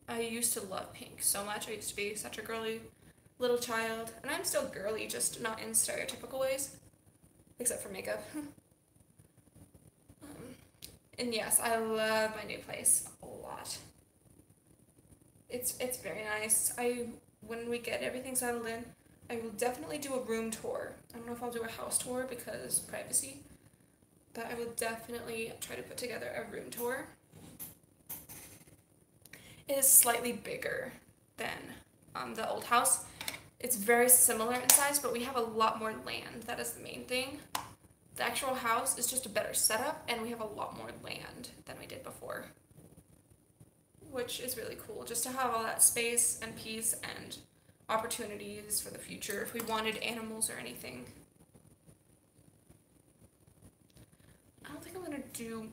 I used to love pink so much. I used to be such a girly little child. And I'm still girly, just not in stereotypical ways. Except for makeup. And yes, I love my new place a lot. It's very nice. When we get everything settled in, I will definitely do a room tour. I don't know if I'll do a house tour because privacy, but I will definitely try to put together a room tour. It is slightly bigger than the old house. It's very similar in size, but we have a lot more land. That is the main thing. The actual house is just a better setup, and we have a lot more land than we did before, which is really cool, just to have all that space and peace and opportunities for the future if we wanted animals or anything. I don't think I'm gonna do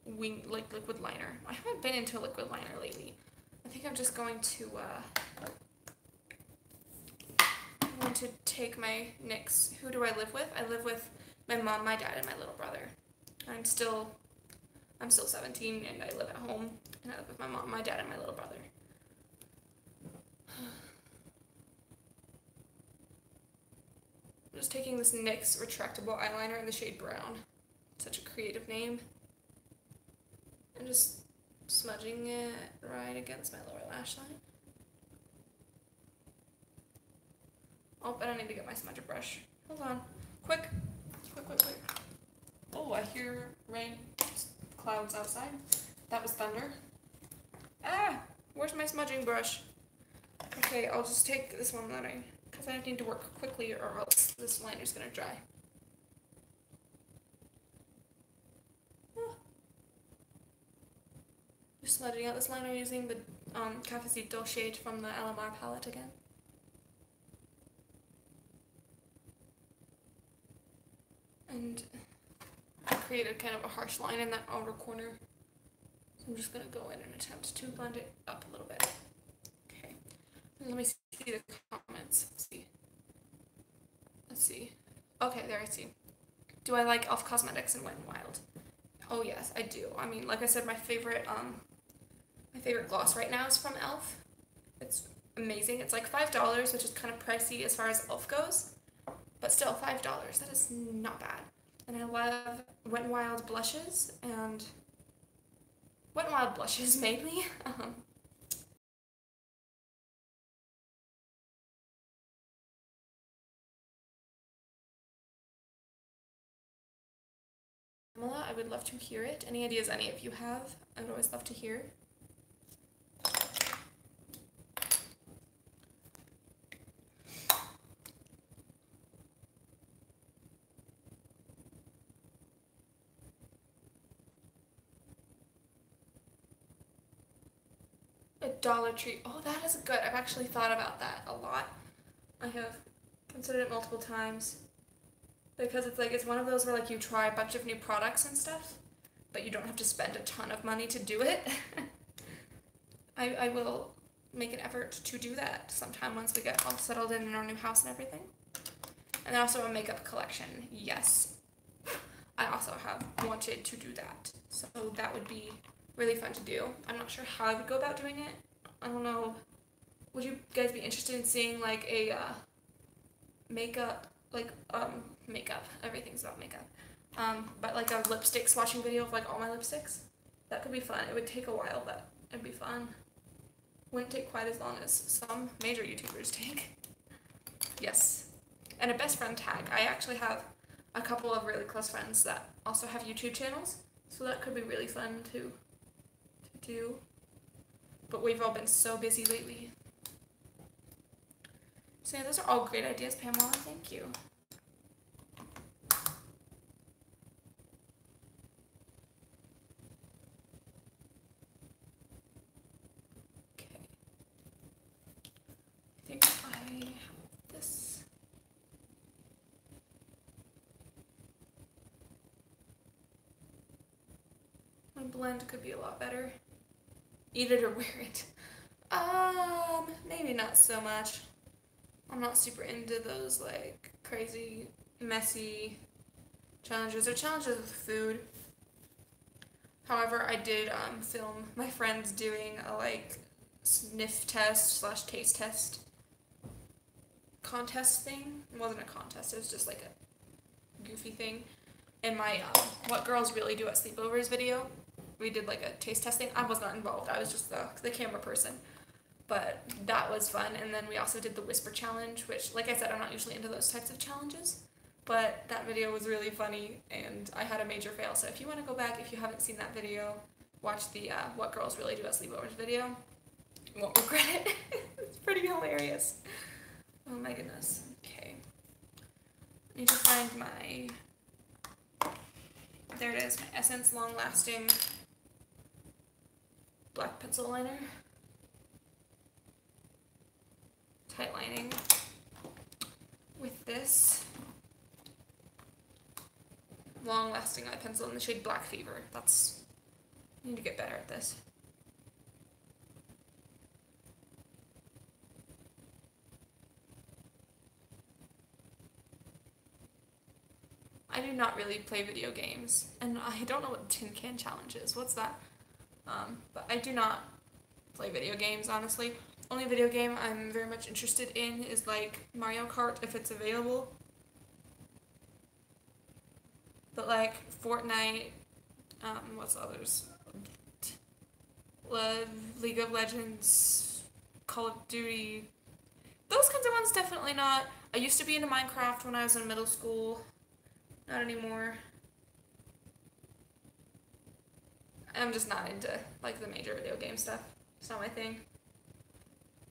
liquid liner. I haven't been into liquid liner lately. I think I'm just going to take my NYX. Who do I live with? I live with my mom, my dad, and my little brother. I'm still 17 and I live at home, and I live with my mom, my dad, and my little brother. I'm just taking this NYX Retractable eyeliner in the shade Brown. Such a creative name. And just smudging it right against my lower lash line. Oh, but I need to get my smudger brush. Hold on. Quick. Oh, I hear rain clouds outside. That was thunder. Ah! Where's my smudging brush? Okay, I'll just take this one because I need to work quickly or else this liner's gonna dry. Just smudging out this liner using the Cafecito shade from the Alamar palette again. And I created kind of a harsh line in that outer corner. So I'm just going to go in and attempt to blend it up a little bit. Okay. And let me see the comments. Let's see. Okay, there I see. Do I like e.l.f. Cosmetics and Wet n Wild? Oh yes, I do. I mean, like I said, my favorite gloss right now is from e.l.f. It's amazing. It's like $5, which is kind of pricey as far as e.l.f. goes. But still, $5. That is not bad. And I love Wet n Wild blushes, and Wet n Wild blushes mainly. I would love to hear it. Any ideas any of you have? I would always love to hear. A Dollar Tree. Oh, that is good. I've actually thought about that a lot. I have considered it multiple times. Because it's one of those where you try a bunch of new products and stuff, but you don't have to spend a ton of money to do it. I will make an effort to do that sometime once we get all settled in our new house and everything. And then also a makeup collection. Yes, I also have wanted to do that. So that would be really fun to do. I'm not sure how I would go about doing it. I don't know. Would you guys be interested in seeing like a makeup, like makeup? Everything's about makeup. But like a lipstick swatching video of like all my lipsticks. That could be fun. It would take a while, but it'd be fun. Wouldn't take quite as long as some major YouTubers take. Yes. And a best friend tag. I actually have a couple of really close friends that also have YouTube channels, so that could be really fun to do. But we've all been so busy lately. So yeah, those are all great ideas, Pamela. Thank you. Okay. I think I have this. My blend could be a lot better. Eat it or wear it. Maybe not so much. I'm not super into those like crazy, messy challenges or challenges with food. However, I did film my friends doing a like sniff test / taste test contest thing. It wasn't a contest, it was just like a goofy thing. In my What Girls Really Do at Sleepovers video, we did like a taste testing. I was not involved, I was just the camera person. But that was fun. And then we also did the whisper challenge, which, like I said, I'm not usually into those types of challenges. But that video was really funny, and I had a major fail. So if you want to go back, if you haven't seen that video, watch the What Girls Really Do at Sleepovers video. You won't regret it. It's pretty hilarious. Oh my goodness. Okay. I need to find my... There it is, my Essence Long Lasting black pencil liner. Tight lining with this long lasting eye pencil in the shade Black Fever. I need to get better at this. I do not really play video games, and I don't know what Tin Can Challenge is. What's that? But I do not play video games, honestly. Only video game I'm very much interested in is like Mario Kart if it's available. But like Fortnite, what's others? League of Legends, Call of Duty. Those kinds of ones definitely not. I used to be into Minecraft when I was in middle school. Not anymore. I'm just not into like the major video game stuff. It's not my thing.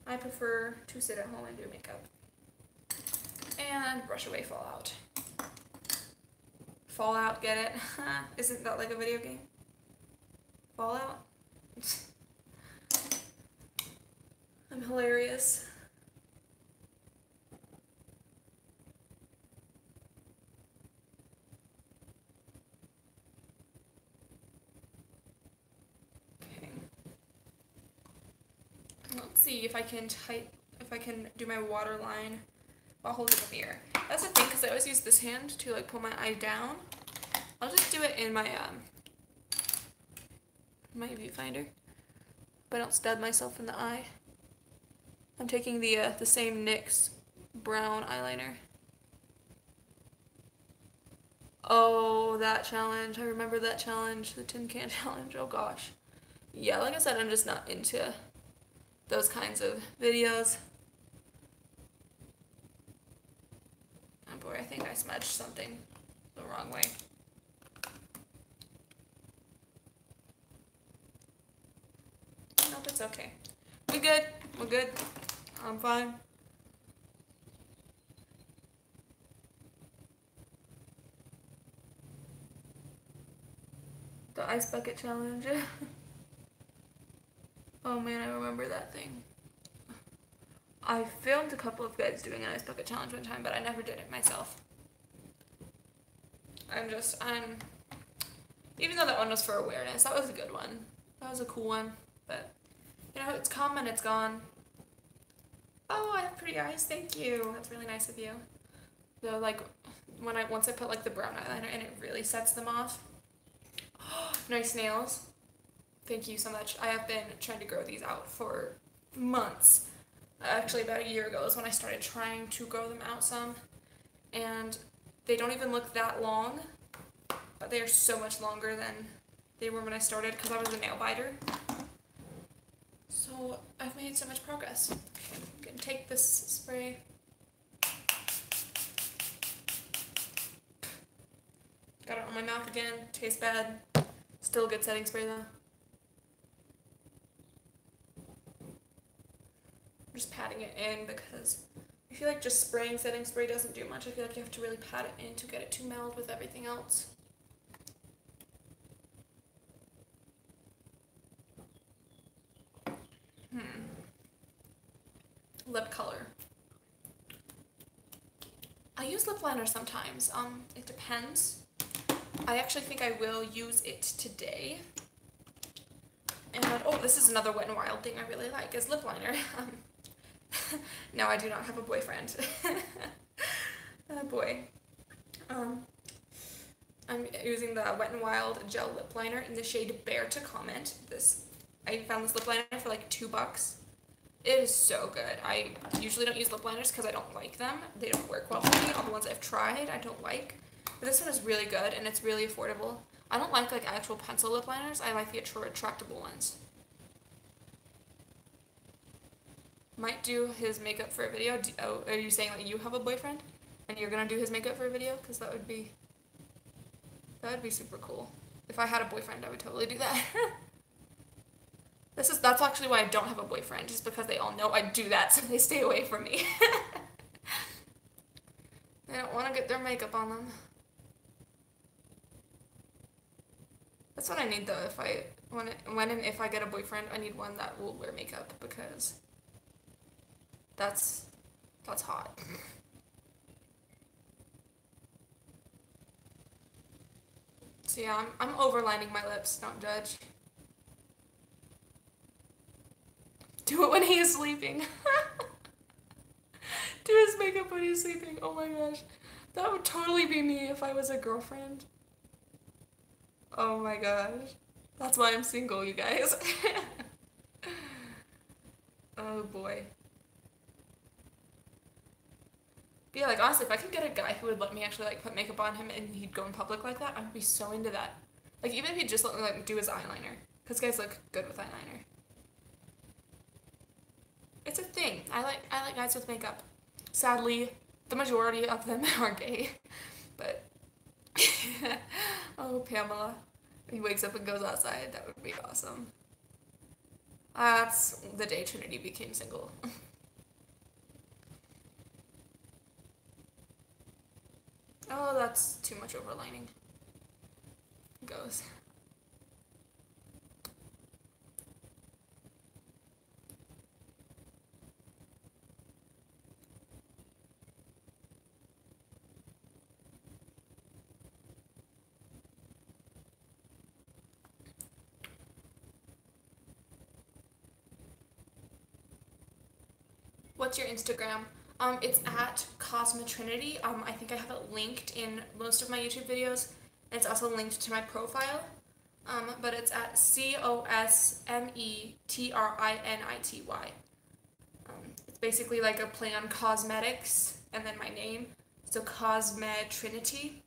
I prefer to sit at home and do makeup. And brush away Fallout. Fallout, get it? Isn't that like a video game? Fallout? I'm hilarious. Let's see if I can do my waterline while holding the mirror. That's the thing, because I always use this hand to like pull my eye down. I'll just do it in my my viewfinder, but I don't stab myself in the eye. I'm taking the same NYX brown eyeliner. Oh, that challenge! I remember that challenge, the Tin Can Challenge. Oh gosh, yeah. Like I said, I'm just not into those kinds of videos. Oh boy, I think I smudged something the wrong way. Nope, it's okay. We good. We're good. I'm fine. The ice bucket challenge. Oh man, I remember that thing. I filmed a couple of guys doing an ice bucket challenge one time, but I never did it myself. Even though that one was for awareness, that was a good one. That was a cool one, but You know, it's come and it's gone. Oh, I have pretty eyes. Thank you. That's really nice of you. Though, like, once I put like the brown eyeliner in, it really sets them off. Nice nails. Thank you so much. I have been trying to grow these out for months. Actually, about a year ago is when I started trying to grow them out some. And they don't even look that long, but they are so much longer than they were when I started because I was a nail biter. So I've made so much progress. Okay, I'm gonna take this spray. Got it on my mouth again. Tastes bad. Still a good setting spray though. I'm just patting it in because I feel like just spraying setting spray doesn't do much. I feel like you have to really pat it in to get it to meld with everything else. Lip color. I use lip liner sometimes. It depends. I actually think I will use it today. And oh, this is another Wet n Wild thing I really like is lip liner. No, I do not have a boyfriend. Oh boy. I'm using the Wet n Wild gel lip liner in the shade Bear to Comment. I found this lip liner for like $2. It is so good. I usually don't use lip liners because I don't like them. They don't work well for me. All the ones I've tried, I don't like. But this one is really good and it's really affordable. I don't like actual pencil lip liners. I like the retractable ones. Might do his makeup for a video. Oh, are you saying that you have a boyfriend and you're gonna do his makeup for a video? Because that would be super cool. If I had a boyfriend, I would totally do that. That's actually why I don't have a boyfriend, just because they all know I do that, so they stay away from me. They don't want to get their makeup on them. That's what I need though. When and if I get a boyfriend, I need one that will wear makeup because that's hot. So yeah, I'm overlining my lips. Don't judge. Do it when he is sleeping. Do his makeup when he's sleeping. Oh my gosh. That would totally be me if I was a girlfriend. Oh my gosh. That's why I'm single, you guys. Oh boy. But yeah, honestly, if I could get a guy who would let me actually put makeup on him and he'd go in public like that, I would be so into that. Even if he'd just let me do his eyeliner. Because guys look good with eyeliner. It's a thing. I like guys with makeup. Sadly, the majority of them are gay. But oh, Pamela. He wakes up and goes outside. That would be awesome. That's the day Trinity became single. Oh, that's too much overlining. It goes. What's your Instagram? It's at Cosmetrinity. I think I have it linked in most of my YouTube videos. And it's also linked to my profile. But it's at COSMETRINITY. It's basically a play on cosmetics and then my name. So Cosmetrinity.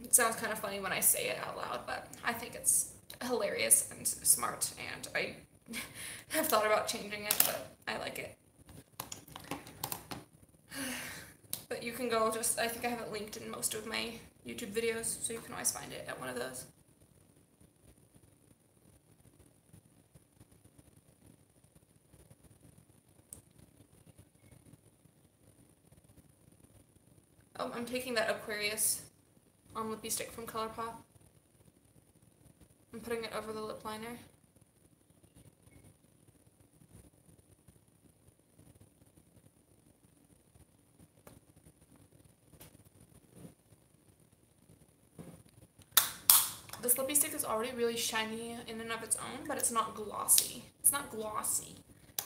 It sounds kind of funny when I say it out loud, but I think it's hilarious and smart, and I have thought about changing it, but I like it. But you can go I think I have it linked in most of my YouTube videos, so you can always find it at one of those. Oh, I'm taking that Aquarius Lippie stick from Colourpop. I'm putting it over the lip liner. This Lippie stick is already really shiny in and of its own, but it's not glossy. It's not glossy.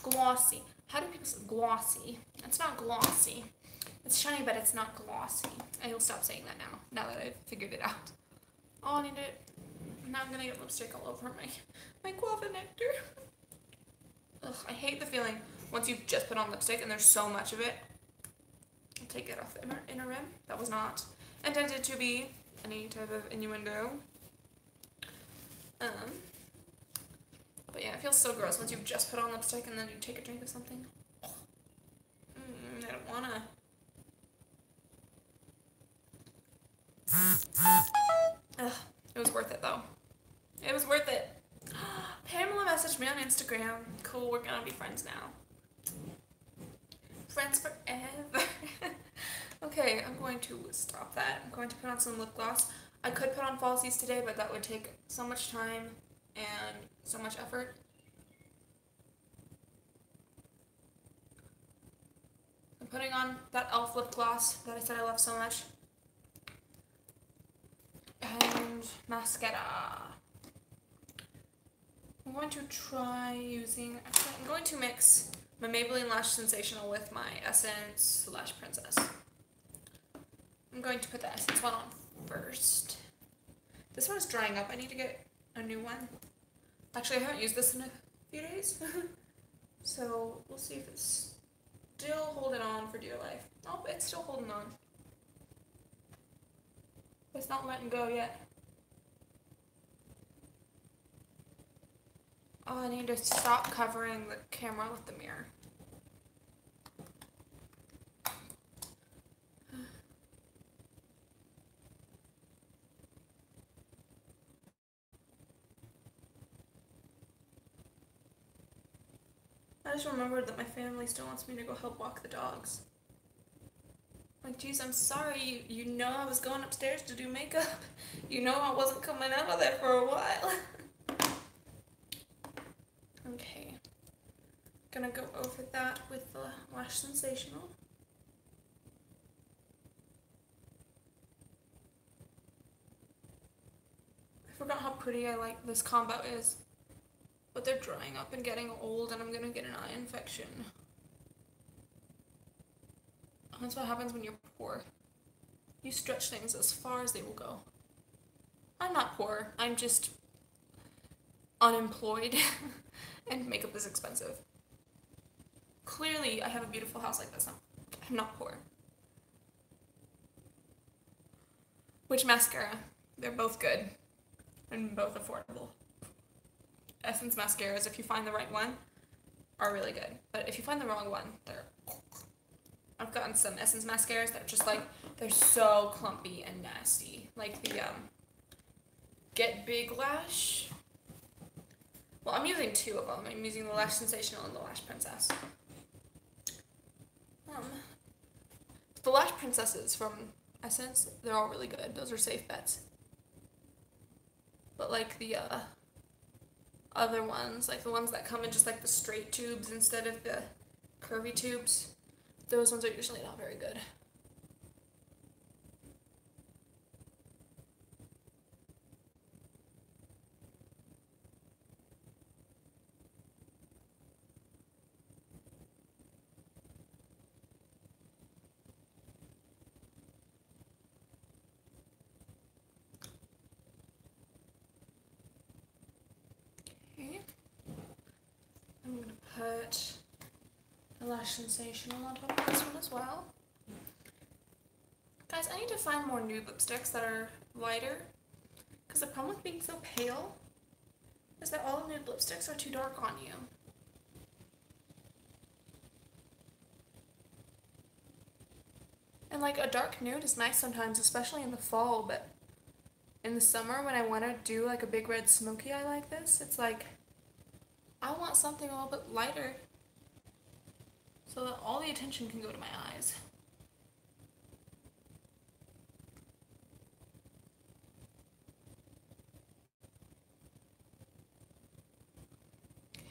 Glossy. How do people say glossy? It's not glossy. It's shiny, but it's not glossy. I will stop saying that now that I've figured it out. Oh, I need it. Now I'm gonna get lipstick all over my guava nectar. Ugh, I hate the feeling once you've just put on lipstick and there's so much of it. I'll take it off the inner rim. That was not intended to be any type of innuendo. But yeah, it feels so gross once you've just put on lipstick and then you take a drink of something. I don't wanna. Ugh, it was worth it though. It was worth it. Pamela messaged me on Instagram. Cool, we're gonna be friends now. Friends forever. Okay, I'm going to stop that. I'm going to put on some lip gloss. I could put on falsies today, but that would take so much time and so much effort. I'm putting on that e.l.f. lip gloss that I said I love so much. And mascara. I'm going to try using, actually I'm going to mix my Maybelline Lash Sensational with my Essence Lash Princess. I'm going to put the Essence one on first. This one is drying up. I need to get a new one. Actually, I haven't used this in a few days. So we'll see if it's still holding on for dear life. Oh, it's still holding on. It's not letting go yet. Oh, I need to stop covering the camera with the mirror. I just remembered that my family still wants me to go help walk the dogs. Like, geez, I'm sorry. You know I was going upstairs to do makeup. You know I wasn't coming out of there for a while. Okay. Gonna go over that with the Lash Sensational. I forgot how pretty I like this combo is. But they're drying up and getting old and I'm gonna get an eye infection. That's what happens when you're poor. You stretch things as far as they will go. I'm not poor, I'm just unemployed and makeup is expensive. Clearly I have a beautiful house like this. I'm not poor. Which mascara? They're both good and both affordable. Essence mascaras, if you find the right one, are really good. But if you find the wrong one, they're... I've gotten some Essence mascaras that are just like, they're so clumpy and nasty. Like the Get Big Lash. Well, I'm using two of them. I'm using the Lash Sensational and the Lash Princess. The Lash Princesses from Essence, they're all really good. Those are safe bets. But like the other ones, like the ones that come in just like the straight tubes instead of the curvy tubes, those ones are usually not very good. Okay. I'm going to put the Lash Sensational on top of this one as well. Guys, I need to find more nude lipsticks that are lighter, because the problem with being so pale is that all nude lipsticks are too dark on you. And like a dark nude is nice sometimes, especially in the fall, but in the summer when I want to do like a big red smoky eye like this, it's like I want something a little bit lighter so that all the attention can go to my eyes.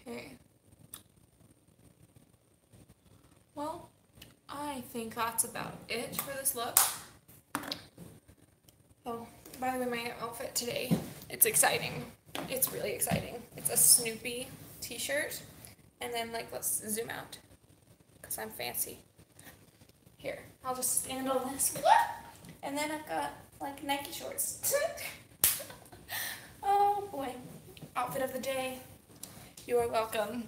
Okay. Well, I think that's about it for this look. Oh, by the way, my outfit today It's exciting. It's really exciting. It's a Snoopy t-shirt. And then, like, let's zoom out. Because I'm fancy. Here, I'll just stand on this. And then I've got, like, Nike shorts. Oh, boy. Outfit of the day. You are welcome.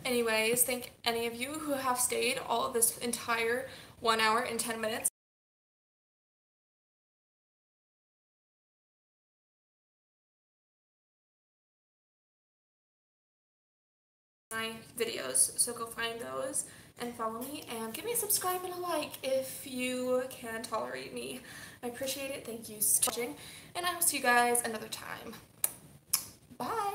Anyways, thank any of you who have stayed all of this entire 1 hour and 10 minutes. My videos, so go find those and follow me and give me a subscribe and a like if you can tolerate me. I appreciate it. Thank you so much for watching, and I will see you guys another time. Bye.